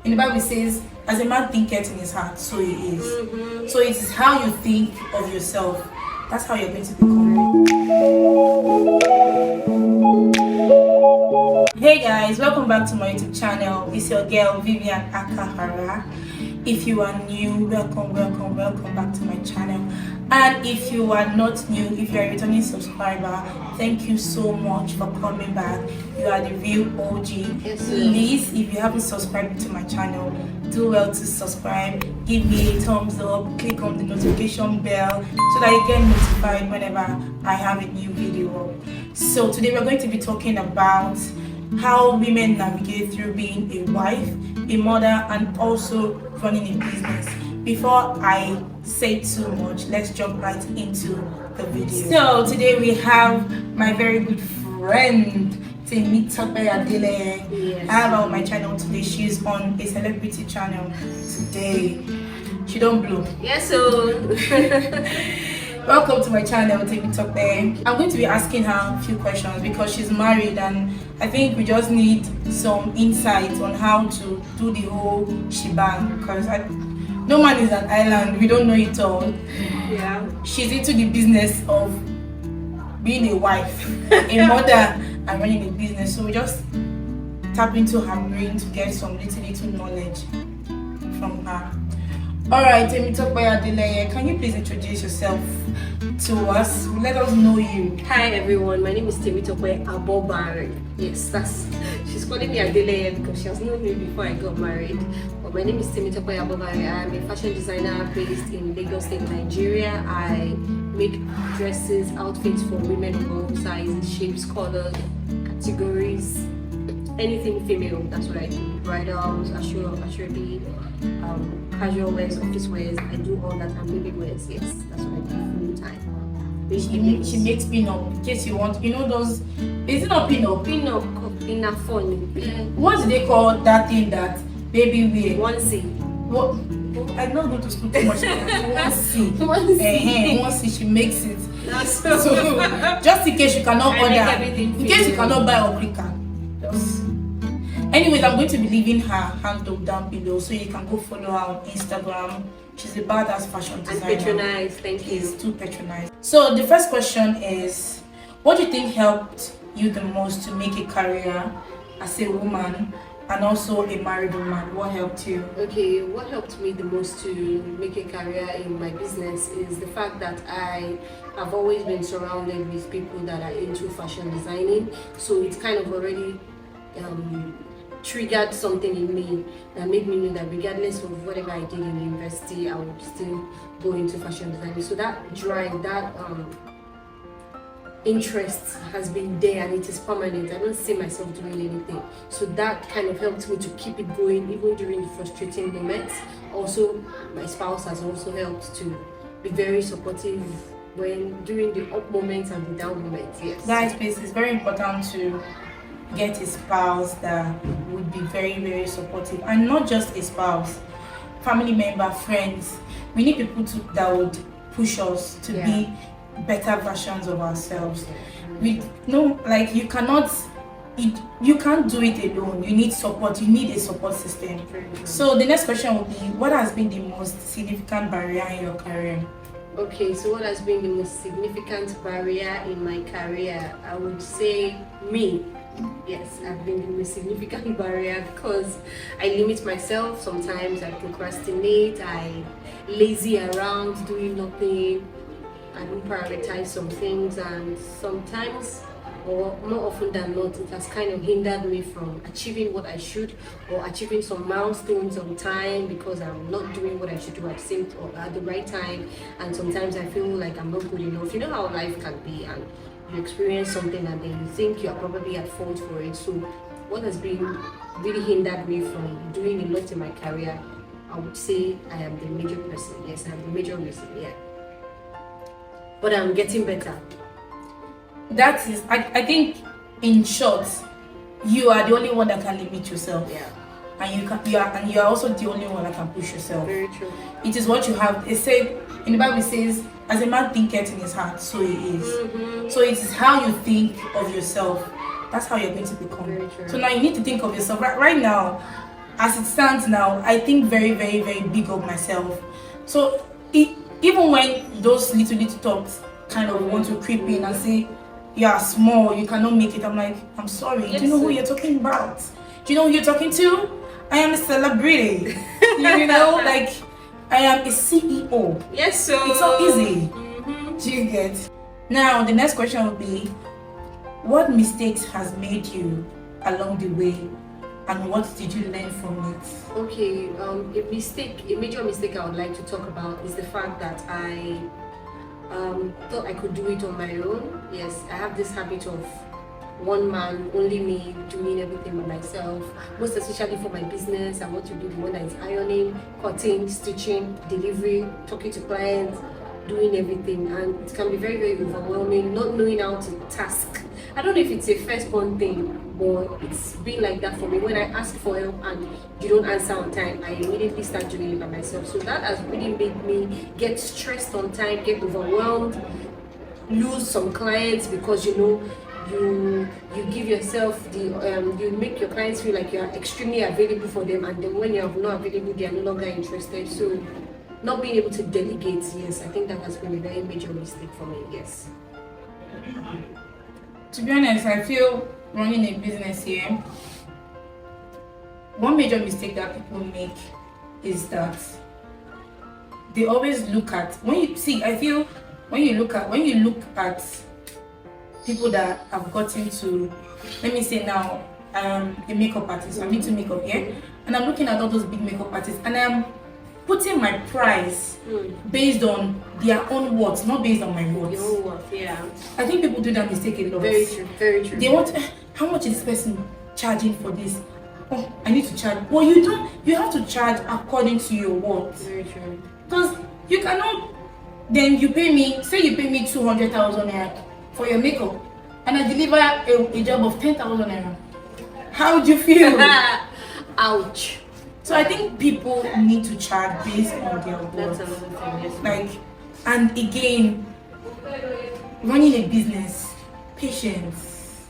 In the Bible it says, as a man thinketh in his heart, so he is. So it is how you think of yourself. That's how you're going to become. Hey guys, welcome back to my YouTube channel. It's your girl Vivian Akahara. If you are new, welcome back to my channel. And if you are not new, if you are a returning subscriber, thank you so much for coming back. You are the real OG. Yes, please, if you haven't subscribed to my channel, do well to subscribe, give me a thumbs up, click on the notification bell so that you get notified whenever I have a new video up. So today we're going to be talking about how women navigate through being a wife, a mother, and also running a business. Before I say too much, let's jump right into the video. So today we have my very good friend Temitope Adeleye. Yes. I have her on my channel today. She's on a celebrity channel today. She don't blow. Yes, so Welcome to my channel, Temitope. I'm going to be asking her a few questions because she's married and I think we just need some insight on how to do the whole shebang because no man is an island, we don't know it all. yeah. She's into the business of being a wife, a mother, and running a business. So we just tap into her brain to get some little knowledge from her. Alright, Temitope Adeleye, can you please introduce yourself to us? Let us know you. Hi everyone, my name is Temitope Abobare. Yes, she's calling me Adeleye because she has known me before I got married. But my name is Temitope Abobare. I'm a fashion designer based in Lagos State, Nigeria. I make dresses, outfits for women of all sizes, shapes, colors, categories, anything female. That's what I do. Bridals, ashwabi, casual wears, office wears. I do all that, and baby wears. Yes, that's what I do full time. She makes pin-up in case you want. You know those, is it not pin-up? Pin-up in a phone. What do they call that thing that baby wear? Onesie. What? I don't go to school too much. Onesie. Onesie, she makes it. So Just in case you cannot order, everything in case you female. cannot buy Obrika. Anyways, I'm going to be leaving her handle down below so you can go follow her on Instagram. She's a badass fashion And designer. patronize, thank you. She's too patronized. So the first question is, what do you think helped you the most to make a career as a woman and also a married woman? What helped you? Okay, what helped me the most to make a career in my business is the fact that I have always been surrounded with people that are into fashion designing. So it's kind of already triggered something in me that made me know that regardless of whatever I did in university, I would still go into fashion designing. So that drive, that interest has been there and it is permanent. I don't see myself doing anything. So that kind of helped me to keep it going even during the frustrating moments. Also, my spouse has also helped to be very supportive when during the up moments and the down moments. Yes. Guys, please, it's very important to get a spouse that would be very supportive, and not just a spouse, family member, friends. We need people that would push us to be better versions of ourselves. We know, like, you can't do it alone. You need support. You need a support system. So the next question would be, what has been the most significant barrier in your career? Okay, so what has been the most significant barrier in my career? I would say me. Yes, I've been the most significant barrier because I limit myself. Sometimes I procrastinate, I lazy around doing nothing, I don't prioritize some things, and sometimes, or more often than not, it has kind of hindered me from achieving what I should or achieving some milestones on time because I'm not doing what I should do at the right time. And sometimes I feel like I'm not good enough. You know how life can be, and you experience something and then you think you're probably at fault for it. So what has been really hindered me from doing a lot in my career, I would say I am the major person. Yes, I'm the major reason, yeah. But I'm getting better. That is, I think, in short, you are the only one that can limit yourself. Yeah. And you are also the only one that can push yourself. Very true. It is what you have. It said in the Bible, it says, as a man thinketh in his heart, so he is. So it is how you think of yourself. That's how you're going to become. Very true. So now you need to think of yourself. Right now, as it stands now, I think very, very, very big of myself. So even when those little thoughts kind of want to creep in and say, you are small, you cannot make it, I'm like, I'm sorry. Yes, do you know who sir. you're talking about? Do you know who you're talking to? I am a celebrity. You know, like, I am a CEO. Yes, so It's so easy. Mhm. Do you get? Now, the next question would be, what mistakes has made you along the way, and what did you learn from it? Okay, a major mistake I would like to talk about is the fact that I thought I could do it on my own. Yes, I have this habit of one man, only me, doing everything by myself. Most especially for my business, I want to be the one that is ironing, cutting, stitching, delivery, talking to clients, doing everything, and it can be very, very overwhelming, not knowing how to task. I don't know if it's a first-born thing, but it's been like that for me. When I ask for help and you don't answer on time, I immediately start doing it by myself. So that has really made me get stressed on time, get overwhelmed, lose some clients because you give yourself you make your clients feel like you are extremely available for them, and then when you're not available, they are no longer interested. So not being able to delegate, yes, I think that has been a very major mistake for me. Yes. To be honest, I feel running a business here, one major mistake that people make is that they always look at, I feel when you look at people that have gotten to, let me say now, a makeup artist, I'm into makeup here, and I'm looking at all those big makeup artists, and I'm putting my price based on their own worth, not based on my worth. Your own worth, yeah. I think people do that mistake a lot. Very true, very true. They want, how much is this person charging for this? Oh, I need to charge. Well, you have to charge according to your worth. Very true. Because you cannot, then you pay me 200,000 naira for your makeup, and I deliver a job of 10,000 naira. How would you feel? Ouch. So I think people need to charge based on their That's worth. another thing, yes. Like, and again, running a business, patience.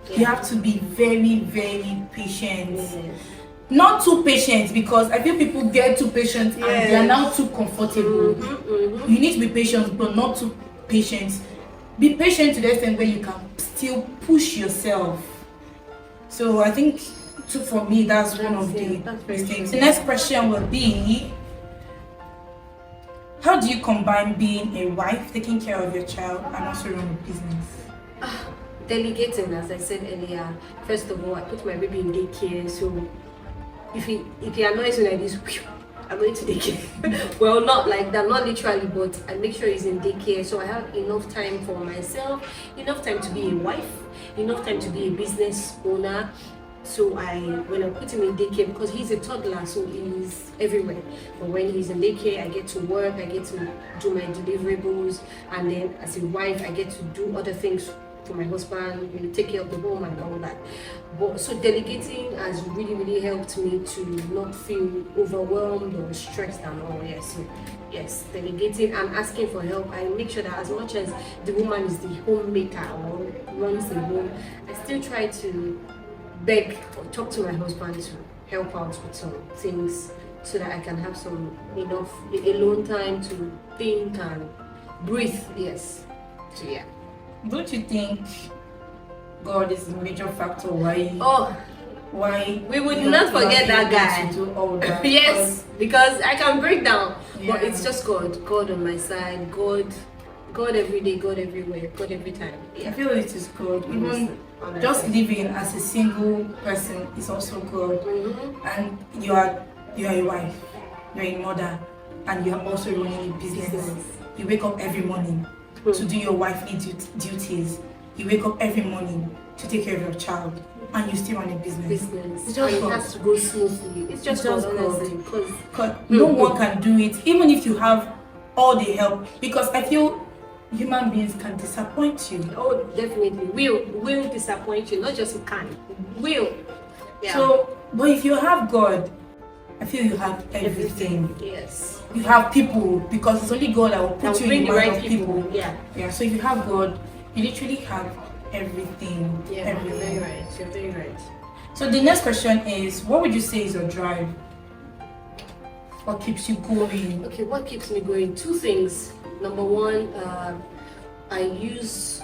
You have to be very, very patient. Yes. Not too patient, because I feel people get too patient and they are now too comfortable. You need to be patient, but not too patient. Be patient to the extent where you can still push yourself. So I think for me, that's one of the mistakes. The next question will be, how do you combine being a wife, taking care of your child, and also run a business? Delegating, as I said earlier. First of all, I put my baby in daycare, so if he annoys me like this, I'm going to daycare. Well, not like that, not literally, but I make sure he's in daycare, so I have enough time for myself, enough time to be a wife, enough time to be a business owner. So when I put him in daycare, because he's a toddler, so he's everywhere. But when he's in daycare, I get to work, I get to do my deliverables, and then as a wife, I get to do other things for my husband, take care of the home and all that. But so delegating has really, really helped me to not feel overwhelmed or stressed and all. Yes, so yes, delegating and asking for help. I make sure that as much as the woman is the homemaker or runs the home, I still try to beg or talk to my husband to help out with some things so that I can have some enough alone time to think and breathe. Yes. So yeah. Don't you think God is a major factor why we would not forget that guy to do all that? yes, because I can break down, Yeah. but it's just God on my side, God every day, God everywhere, God every time. I feel it is God. Even just living as a single person is also God. And you are a wife, you're a mother, and you are also running a business. You wake up every morning to do your wifely duties. You wake up every morning to take care of your child, and you still run a business. It's just just God. it has to go smoothly. It's just God, honestly, because No one can do it, even if you have all the help, because I feel human beings can disappoint you. oh, definitely will disappoint you. Not just can, will. Yeah. So, but if you have God, I feel you have everything. Yes. You have people, because it's only God that will put you in the mind of people. Yeah. So if you have God, you literally have everything. Yeah. Everything. You're very right. You're very right. So the next question is, what would you say is your drive? What keeps you going? Okay, what keeps me going? Two things. Number one, I use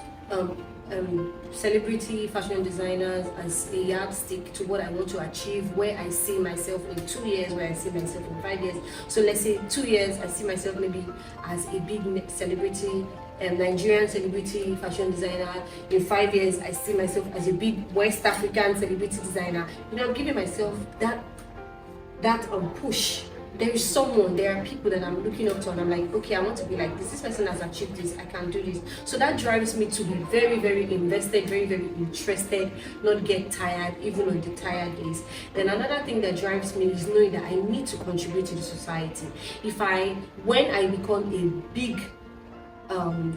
celebrity fashion designers as a yardstick to what I want to achieve, where I see myself in 2 years, where I see myself in 5 years. So let's say 2 years, I see myself maybe as a big celebrity, Nigerian celebrity fashion designer. In 5 years, I see myself as a big West African celebrity designer. You know, I'm giving myself that push. There is someone, there are people that I'm looking up to, and I'm like, okay, I want to be like this. This person has achieved this, I can do this. So that drives me to be very, very invested, very, very interested, not get tired, even on the tired days. Then another thing that drives me is knowing that I need to contribute to the society. When I become a big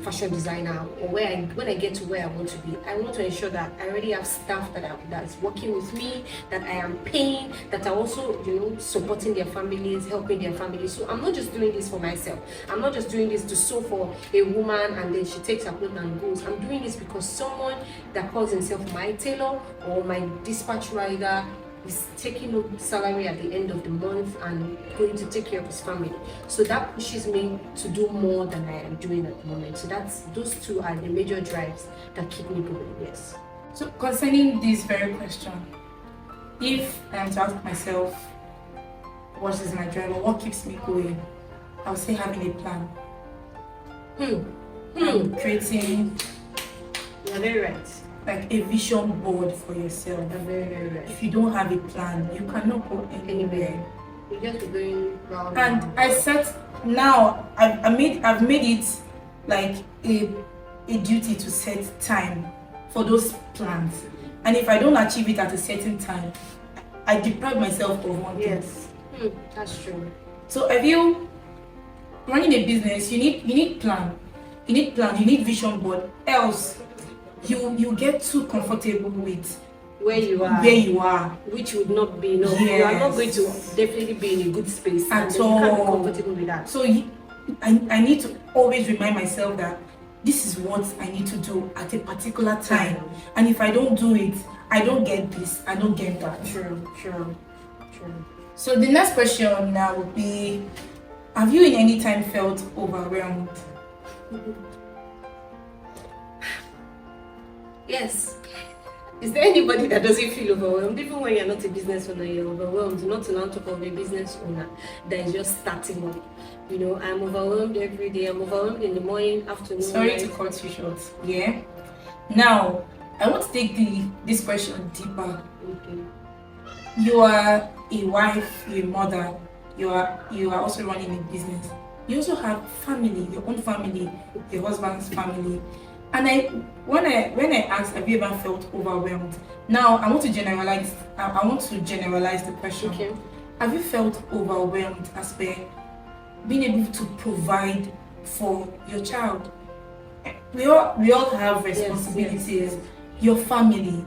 fashion designer, or when I get to where I want to be, I want to ensure that I already have staff that's working with me, that I am paying, that are also, you know, supporting their families, helping their families. So I'm not just doing this for myself. I'm not just doing this to sew for a woman and then she takes her clothes and goes. I'm doing this because someone that calls himself my tailor or my dispatch rider is taking no salary at the end of the month and going to take care of his family. So that pushes me to do more than I am doing at the moment. So those two are the major drives that keep me going. Yes. So concerning this very question, if I am to ask myself what is my drive or what keeps me going, I would say having a plan. Creating, You're very right. like a vision board for yourself. You're very, very right. If you don't have a plan, you cannot go anywhere. You just be going round. And I set now. I've made it like a duty to set time for those plans. And if I don't achieve it at a certain time, I deprive myself of one thing. Yes. That's true. So if you running a business, you need plan. You need plan. You need vision board. Else, you get too comfortable with where you are, which would not be enough. Yes. You are not going to definitely be in a good space At and all. you can't be comfortable with that. So I need to always remind myself that this is what I need to do at a particular time. And if I don't do it, I don't get this, I don't get that. True. So the next question now would be, have you in any time felt overwhelmed? Yes. Is there anybody that doesn't feel overwhelmed? Even when you're not a business owner, you're overwhelmed. Not to now talk of a business owner that is just starting up. You know, I'm overwhelmed every day. I'm overwhelmed in the morning, afternoon. Sorry to cut you short. Yeah. Now, I want to take this question deeper. Okay. You are a wife, you're a mother. You are also running a business. You also have family, your own family, your husband's family. And when I asked, have you ever felt overwhelmed? Now I want to generalize. I want to generalize the question. Okay. Have you felt overwhelmed as per being able to provide for your child? We all have responsibilities. Yes. Your family,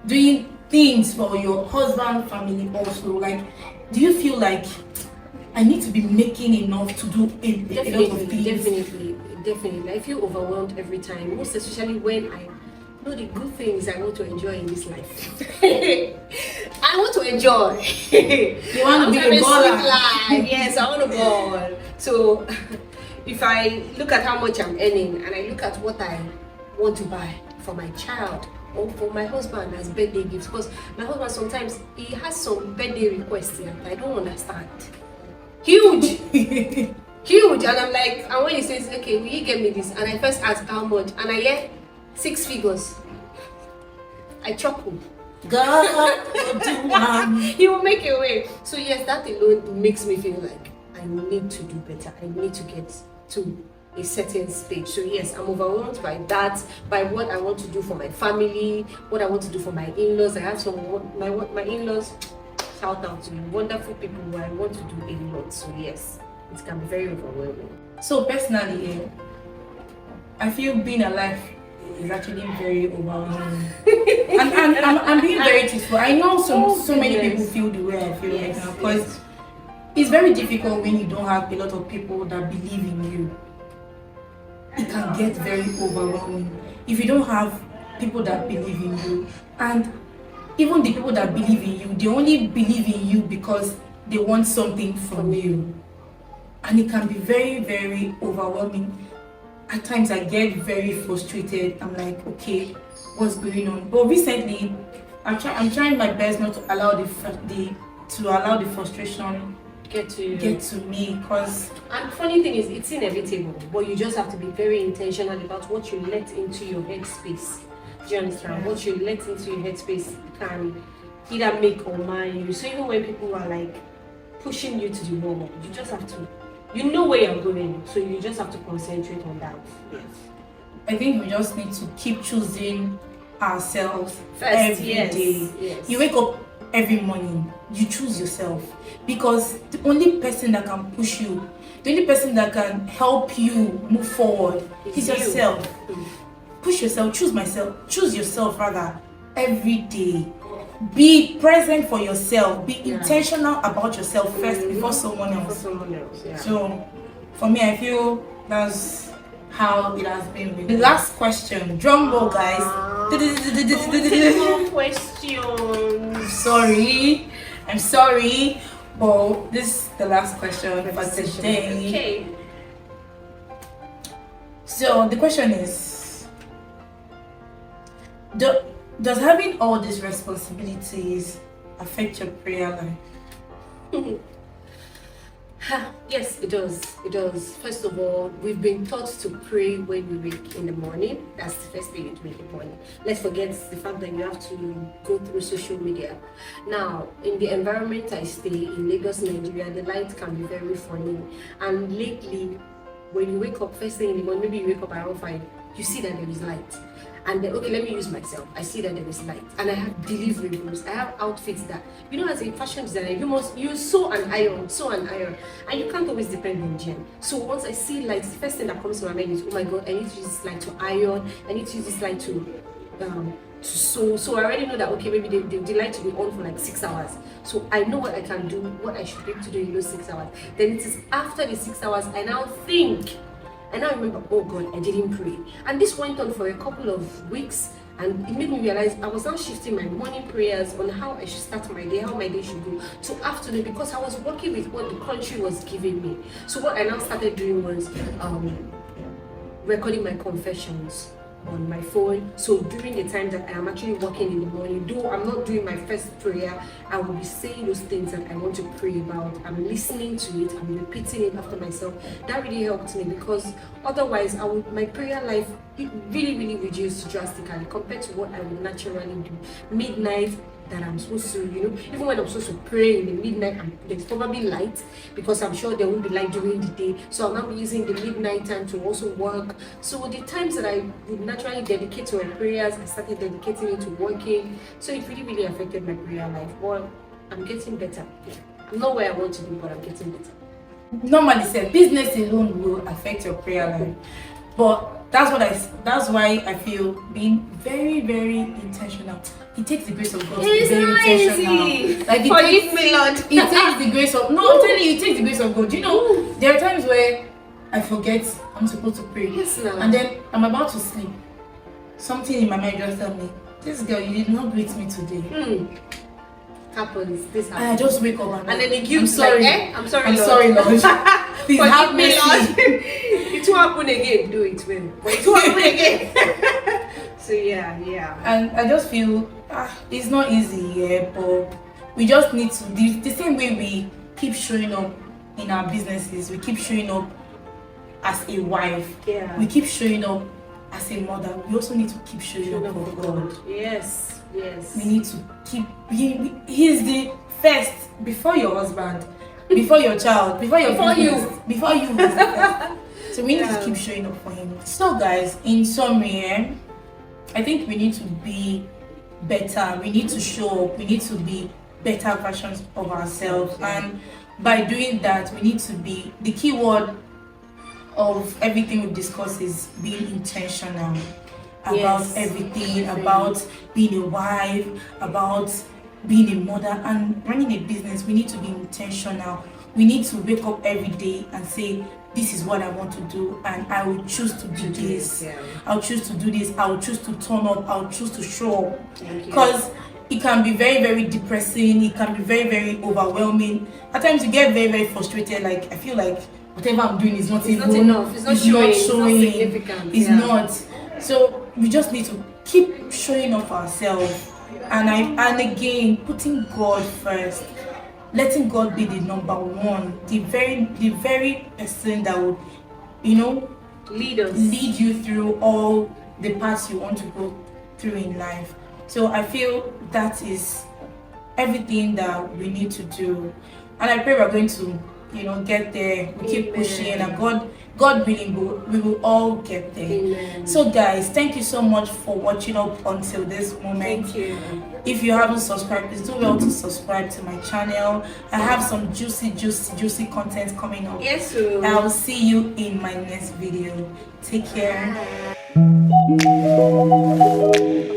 doing things for your husband family also. Like, do you feel like I need to be making enough to do a lot of things? Definitely. I feel overwhelmed every time, most especially when I know the good things I want to enjoy in this life. I want to enjoy. You want to be a baller. Yes, I want to ball. So if I look at how much I'm earning and I look at what I want to buy for my child or for my husband as birthday gifts, because my husband sometimes he has some birthday requests that I don't understand. Huge. Huge. And I'm like, and when he says, okay, will you get me this? And I first ask how much, and I get 6 figures. I chuckle. God, He will make a way. So yes, that alone makes me feel like I need to do better. I need to get to a certain stage. So yes, I'm overwhelmed by that, by what I want to do for my family, what I want to do for my in-laws. I have some my in-laws. Shout out to you, wonderful people who I want to do a lot. So yes, it can be very overwhelming. So personally, I feel being alive is actually very overwhelming. and I'm being very truthful. I know so many people feel the way I feel right now, because it's very difficult when you don't have a lot of people that believe in you. It can get very overwhelming if you don't have people that believe in you. And even the people that believe in you, they only believe in you because they want something from you. And it can be very, very overwhelming. At times I get very frustrated. I'm like, okay, what's going on? But recently, I'm trying my best not to allow the frustration Get to me, because and funny thing is it's inevitable, but you just have to be very intentional about what you let into your headspace. Do you understand? What you let into your headspace can either make or mar you. So even when people are like pushing you to the wall, you just have to, you know where you're going, so you just have to concentrate on that. Yes. I think we just need to keep choosing ourselves First, every yes, day. yes. You wake up every morning, you choose yourself, because the only person that can push you, the only person that can help you move forward is you. yourself. Push yourself, choose yourself rather every day. Be present for yourself, be intentional about yourself first before someone else. So for me, I feel that's how it has been with the last question. Drum roll, guys. Multiple questions. I'm sorry, but this is the last question for today. Okay. So the question is, does having all these responsibilities affect your prayer life? Yes, it does. It does. First of all, we've been taught to pray when we wake in the morning. That's the first thing you do in the morning. Let's forget the fact that you have to go through social media. Now, in the environment I stay in Lagos, Nigeria, the light can be very funny. And lately, when you wake up first thing in the morning, maybe you wake up around 5, you see that there is light. And then, okay, let me use myself. I see that there is light, and I have deliverables. I have outfits that, you know, as a fashion designer, you sew and iron, and you can't always depend on gem. So once I see light, the first thing that comes to my mind is, oh my God, I need to use this light to iron. I need to use this light to sew. So I already know that, okay, maybe the light to be on for like 6 hours. So I know what I can do, what I should be able to do in those 6 hours. Then it is after the 6 hours, I now think. And I remember, oh God, I didn't pray. And this went on for a couple of weeks, and it made me realize I was now shifting my morning prayers on how I should start my day, how my day should go, to afternoon, because I was working with what the country was giving me. So what I now started doing was recording my confessions on my phone. So during the time that I am actually working in the morning, though I'm not doing my first prayer, I will be saying those things that I want to pray about. I'm listening to it, I'm repeating it after myself. That really helped me, because otherwise my prayer life, it really reduced drastically compared to what I would naturally do. Midnight, that I'm supposed to, even when I'm supposed to pray in the midnight, there's probably light, because I'm sure there won't be light during the day. So I'll now be using the midnight time to also work. So the times that I would naturally dedicate to my prayers, I started dedicating it to working. So it really affected my prayer life. But I'm getting better. I'm not where I want to be, but I'm getting better. Normally said, business alone will affect your prayer life. But that's why I feel being very intentional. It takes the grace of God to be very intentional. Easy. Like Forgive me, Lord. It takes the grace of I'm telling you, it takes the grace of God. You know, there are times where I forget I'm supposed to pray. Yes, no. And then I'm about to sleep. Something in my mind just tell me, this girl, you did not greet me today. Happens. This happens. And I just wake up and then the guilt, I'm sorry. like, I'm sorry, I'm Lord. sorry, Lord. Please have Forgive me, mercy. Lord. It won't happen again. Do it well. But it won't happen again. So yeah. And I just feel it's not easy, but we just need to, the same way we keep showing up in our businesses, we keep showing up as a wife, we keep showing up as a mother, we also need to keep showing up for God. Yes. We need to keep, he's the first, before your husband, before your child, before you. So we need to keep showing up for him. So guys, in summary, I think we need to be better, we need to show up, we need to be better versions of ourselves, and by doing that we need to be, the key word of everything we've discussed is being intentional about everything, about being a wife, about being a mother and running a business. We need to be intentional. We need to wake up every day and say, this is what I want to do, and I will choose to do this. I'll choose to do this. I'll choose to turn up. I'll choose to show up. Because it can be very, very depressing. It can be very, very overwhelming. At times you get very, very frustrated. Like, I feel like whatever I'm doing is not It's not enough. It's not showing. It's not significant. It's not. So we just need to keep showing up ourselves, and again putting God first, letting God be the number one, the very person that would, lead you through all the paths you want to go through in life. So I feel that is everything that we need to do, and I pray we're going to get there. We keep pushing, and God willing, we will all get there. Amen. So guys, thank you so much for watching up until this moment. Thank you. If you haven't subscribed, please do well to subscribe to my channel. I have some juicy content coming up. Yes, sir. I'll see you in my next video. Take care. Bye.